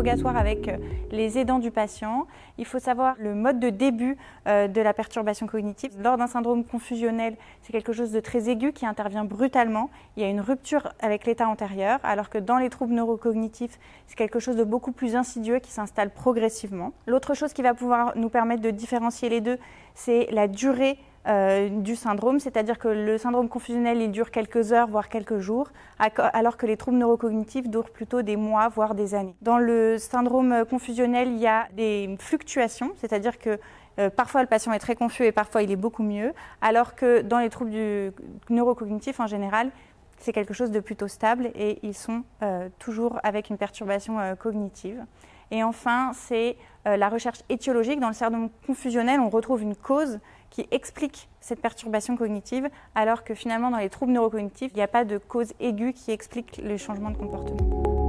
interrogatoire avec les aidants du patient. Il faut savoir le mode de début de la perturbation cognitive. Lors d'un syndrome confusionnel, c'est quelque chose de très aigu qui intervient brutalement. Il y a une rupture avec l'état antérieur, alors que dans les troubles neurocognitifs, c'est quelque chose de beaucoup plus insidieux qui s'installe progressivement. L'autre chose qui va pouvoir nous permettre de différencier les deux, c'est la durée du syndrome, c'est-à-dire que le syndrome confusionnel, il dure quelques heures, voire quelques jours, alors que les troubles neurocognitifs durent plutôt des mois, voire des années. Dans le syndrome confusionnel, il y a des fluctuations, c'est-à-dire que parfois le patient est très confus et parfois il est beaucoup mieux, alors que dans les troubles neurocognitifs en général, c'est quelque chose de plutôt stable et ils sont toujours avec une perturbation cognitive. Et enfin, c'est la recherche étiologique. Dans le syndrome confusionnel, on retrouve une cause qui explique cette perturbation cognitive, alors que finalement, dans les troubles neurocognitifs, il n'y a pas de cause aiguë qui explique les changements de comportement.